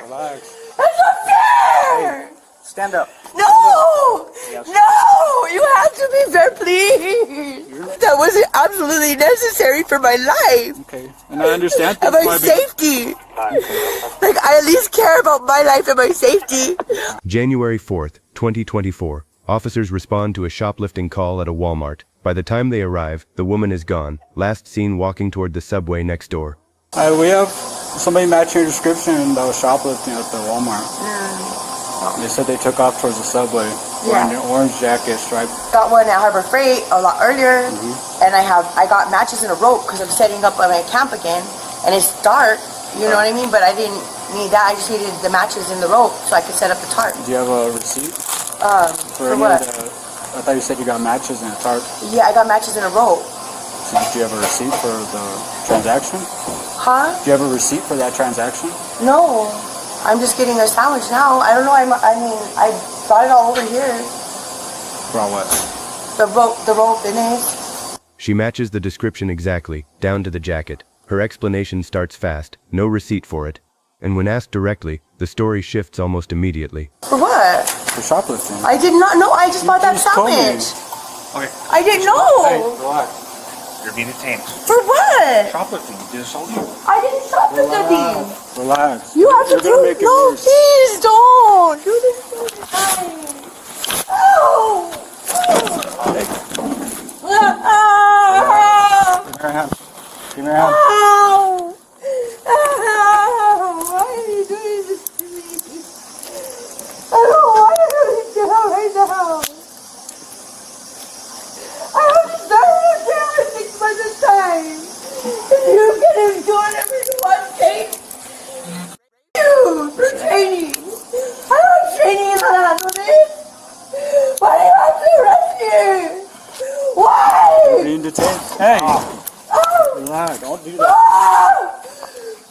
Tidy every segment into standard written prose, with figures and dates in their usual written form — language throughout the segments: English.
Relax. That's not fair! Hey, stand up. No! Yes. No! You have to be fair, please! That wasn't absolutely necessary for my life! Okay, and I understand. And my safety! Like, I at least care about my life and my safety. January 4th, 2024. Officers respond to a shoplifting call at a Walmart. By the time they arrive, the woman is gone, last seen walking toward the subway next door. We have somebody matching your description that was shoplifting at the Walmart. They said they took off towards the subway wearing an orange jacket striped. Got one at Harbor Freight a lot earlier, and I got matches in a rope because I'm setting up my camp again, and it's dark, you know what I mean? But I didn't need that. I just needed the matches in the rope so I could set up the tarp. Do you have a receipt? For what? I thought you said you got matches in a tarp. Yeah, I got matches in a rope. So did you have a receipt for the transaction? Huh? Do you have a receipt for that transaction? No. I'm just getting a sandwich now. I don't know. I mean, I brought it all over here. Brought what? The rope in it. She matches the description exactly, down to the jacket. Her explanation starts fast, no receipt for it. And when asked directly, the story shifts almost immediately. For what? For shoplifting. I did not know. I just bought that sandwich. Okay. I didn't know. Hey, relax. You're being detained. For what? Shoplifting. You just sold you. I didn't shoplift anything. Relax. You have to You're gonna make it no, worse. please don't. Do this all the time. Oh. Give me your hand. Give me your hand. Ow. Ow. Why are you doing this to me? I don't want to do this right now. I have to start with the camera 6 months at a time. And you can do whatever you want, Kate. You for training. I don't have training in how to handle this. Why do you have to arrest me? Why? You're being detained. Hey. Oh. Relax. Don't do that. Ah!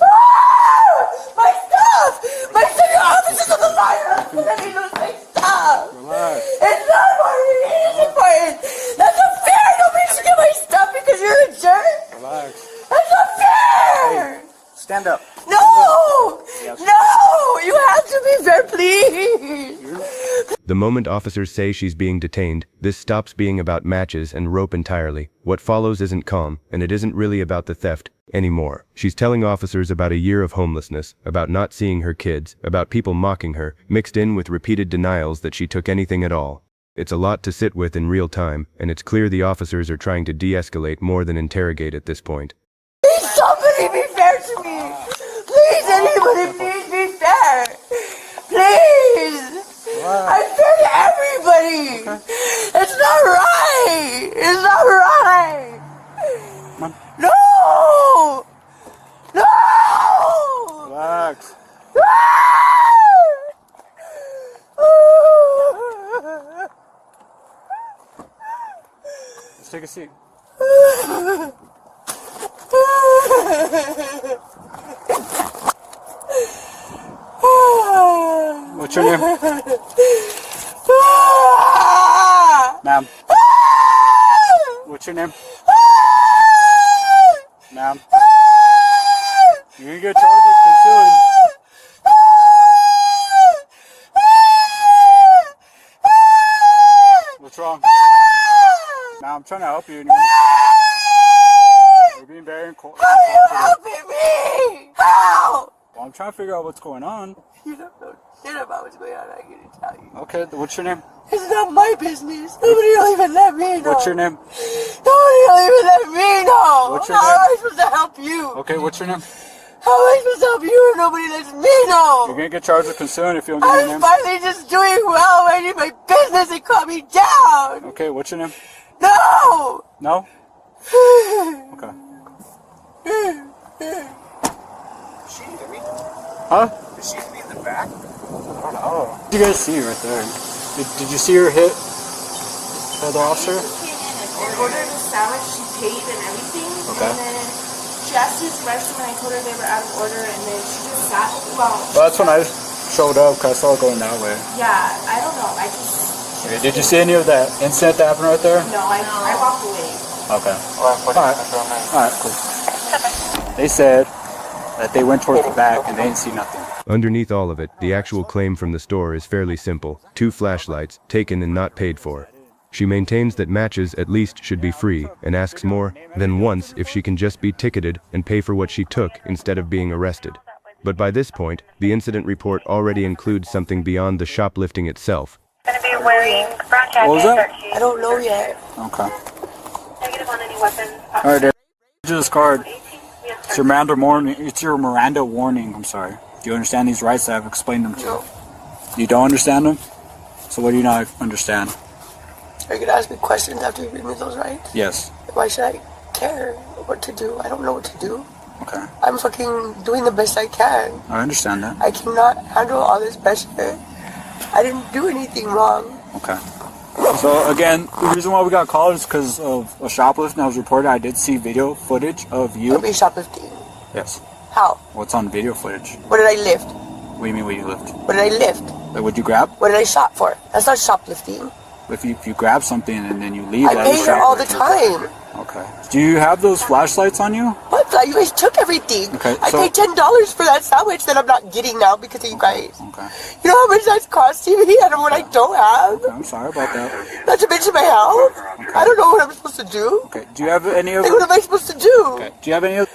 Ah! My stuff! My stuff! Your office is on the line! Let me lose my stuff! Relax. It's not important! It is important! That's not fair! Nobody should get my stuff because you're a jerk! Relax. That's not fair! Stand up. No! Yes. No! You have to be fair, please! The moment officers say she's being detained, this stops being about matches and rope entirely. What follows isn't calm, and it isn't really about the theft anymore. She's telling officers about a year of homelessness, about not seeing her kids, about people mocking her, mixed in with repeated denials that she took anything at all. It's a lot to sit with in real time, and it's clear the officers are trying to de-escalate more than interrogate at this point. Please, somebody be fair to me! Please, anybody, please be fair! Please! I'm fair to everybody! Okay. It's not right! It's not right! Come on. No! No! Relax. Let's take a seat. What's your name? Ma'am. What's your name? Ma'am. You're gonna get charged with concealing. What's wrong? Ma'am, I'm trying to help you. You're being very incoherent. How are you helping me? How? Well, I'm trying to figure out what's going on. You don't know shit about what's going on. I'm gonna tell you. Okay, what's your name? It's not my business. Nobody will even let me know. What's your name? Nobody will even let me know. What's your How name? am I supposed to help you? Okay, what's your name? How am I supposed to help you if nobody lets me know? You're gonna get charged with concealing if you don't give me your I'm name. finally just doing well, minding my business and calm me down. Okay, what's your name? No! No? Okay. Is she in me? Huh? Is she in the back? I don't know. What did you guys see right there? Did you see her hit the officer? And ordered a sandwich, she paid and everything. Okay. And then she asked to use the restroom and I told her they were out of order and then she just sat, well, That's when I showed up because I saw it going that way. yeah, I don't know, I just, Okay, did you see any of that incident that happened right there? no, I walked away. Okay. Alright, cool. They said that they went towards the back and they didn't see nothing. Underneath all of it, the actual claim from the store is fairly simple: 2 flashlights, taken and not paid for. She maintains that matches at least should be free, and asks more than once if she can just be ticketed and pay for what she took instead of being arrested. But by this point, the incident report already includes something beyond the shoplifting itself. Going to be wearing brown jacket. What was that? I don't know yet. Okay. Negative on any weapons. Alright, Derek. This card. It's your Miranda warning. It's your Miranda warning. I'm sorry. Do you understand these rights? I've explained them to you. No. You don't understand them? So what do you not understand? Are you going to ask me questions after you read me those rights? Yes. Why should I care what to do? I don't know what to do. Okay. I'm fucking doing the best I can. I understand that. I cannot handle all this pressure. I didn't do anything wrong. Okay. So again, the reason why we got called is because of a shoplifting that was reported. I did see video footage of you. I'll be shoplifting. Yes. How? What's on video footage? What did I lift? What do you mean what you lift? What did I lift? Like, what'd you grab? What did I shop for? That's not shoplifting. If you grab something and then you leave, I that pay is her all the shoplifting. time. Okay. Do you have those flashlights on you? What? You guys took everything. Okay, I so- paid $10 for that sandwich that I'm not getting now because of you guys. Okay. You know how much that's costing me and what I don't have? Okay, I'm sorry about that. Not to mention my health. I don't know what I'm supposed to do. Okay. Do you have any of? Like, what am I supposed to do? Okay. Do you have any of?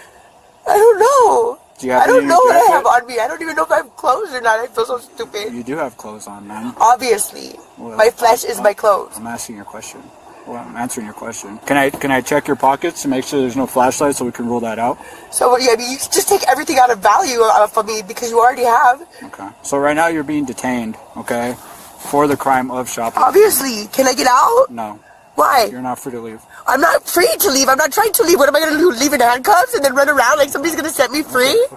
I don't know. Do you have I don't any know of your what I have jacket? on me. I don't even know if I have clothes or not. I feel so stupid. You do have clothes on, man. Obviously. Well, My flesh is my clothes. I'm asking your question. Well, I'm answering your question. Can I check your pockets to make sure there's no flashlight so we can rule that out? So, what do you mean? You can just take everything out of value from me because you already have. Okay. So right now you're being detained, okay, for the crime of shoplifting. Obviously. Can I get out? No, Why? you're not free to leave. I'm not free to leave. I'm not trying to leave. What am I going to do? Leave in handcuffs and then run around like somebody's going to set me free?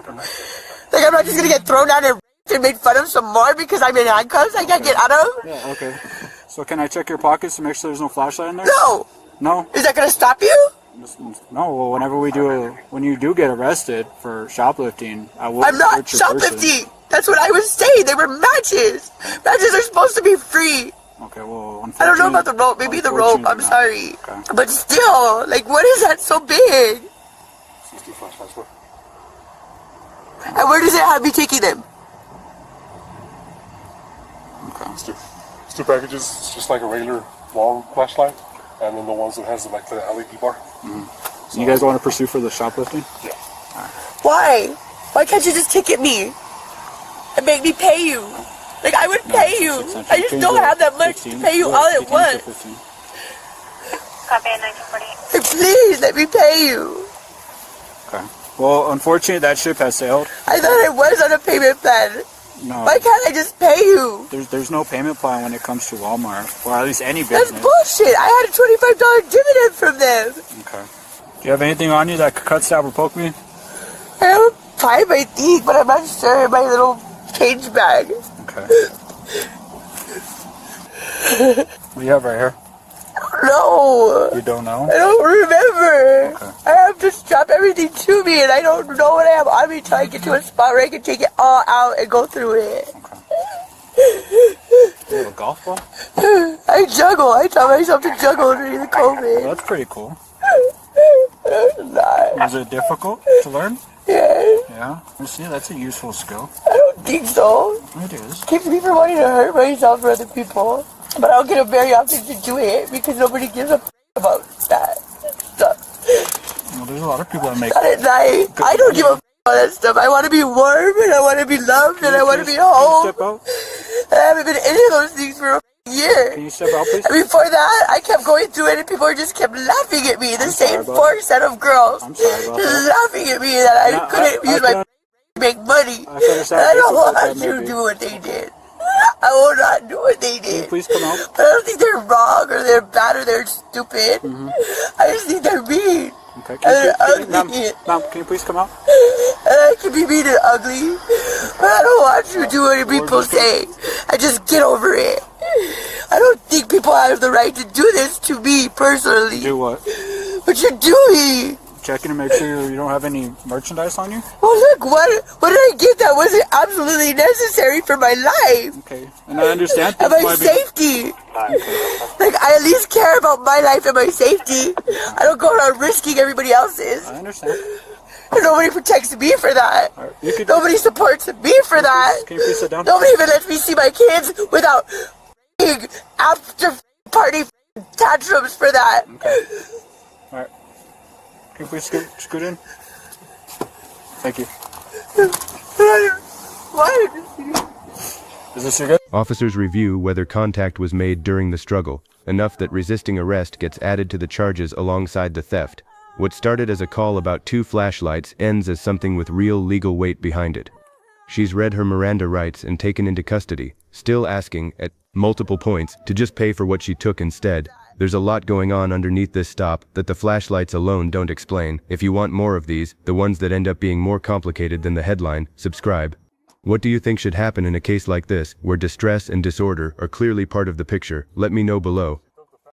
Like I'm not just going to get thrown out and made fun of some more because I'm in handcuffs I can't get out of? Yeah. Okay. So can I check your pockets to make sure there's no flashlight in there? No. No. Is that going to stop you? No. Well, when you do get arrested for shoplifting, I will. I'm not search your person. shoplifting. That's what I was saying. They were matches. Matches are supposed to be free. Okay. Well, I don't know about the rope. Maybe the rope. I'm sorry. Okay. But still, like, what is that so big? And where does it have me taking them? Okay. It's 2 packages. It's just like a regular long flashlight, and then the ones that has like the LED bar. So you guys want to pursue for the shoplifting? Yeah. Why? Why can't you just ticket me and make me pay you? Like, I would pay you. I just don't have that much to pay you all at once. Copy at 1948. Like, please let me pay you. Okay. Well, unfortunately, that ship has sailed. I thought I was on a payment plan. No. Why can't I just pay you? There's no payment plan when it comes to Walmart, or at least any That's business. bullshit. I had a $25 dividend from them. Okay. Do you have anything on you that could cut, stab, or poke me? I have a pipe, I think, but I'm not sure. My little change bag. Okay. What do you have right here? No. You don't know? I don't remember. Okay. I have to strap everything to me, and I don't know what I have on me until I get to a spot where I can take it all out and go through it. You have a golf ball? I juggle. I taught myself to juggle during the Well, COVID. that's pretty cool. It's not. Was it difficult to learn? Yeah, Yeah. You see, that's a useful skill. I don't think so. It is. Keeps me from wanting to hurt myself for other people. But I don't get up very often to do it because nobody gives a about that stuff. Well, there's a lot of people that make. Not at night. I don't give a about that stuff. I want to be warm and I want to be loved and I want to be Can you home. step out? I haven't been any of those things for a year. Can you step out, please? And before that, I kept going through it and people just kept laughing at me. The sorry same about 4 set of girls. I'm sorry about Just that. laughing at me that I No, couldn't I use my can- to make money. I can understand And I don't how difficult want that may to be. do what they did. I will not do what they Can you did. please come out? But I don't think they're wrong or they're bad or they're stupid. I just think they're mean. Okay. And Ma'am, ugly. ma'am, can you please come out? And I can be mean and ugly. But I don't want you to do what people say. I just get over it. I don't think people have the right to do this to me personally. Do what? But you're doing. Checking to make sure you don't have any merchandise on you? Well, look, what did I get that wasn't absolutely necessary for my life? Okay. And I understand And things my might be. safety. Like, I at least care about my life and my safety. I don't go around risking everybody else's. I understand. Nobody protects me for that. You could, Nobody supports me for that. can you please sit down? Nobody even lets me see my kids without after party tantrums for that. Okay. Alright. Can you please scoot in? Thank you. Why? Is this your good? Officers review whether contact was made during the struggle, enough that resisting arrest gets added to the charges alongside the theft. What started as a call about 2 flashlights ends as something with real legal weight behind it. She's read her Miranda rights and taken into custody, still asking, at multiple points, to just pay for what she took instead. There's a lot going on underneath this stop that the flashlights alone don't explain. If you want more of these, the ones that end up being more complicated than the headline, subscribe. What do you think should happen in a case like this, where distress and disorder are clearly part of the picture? Let me know below.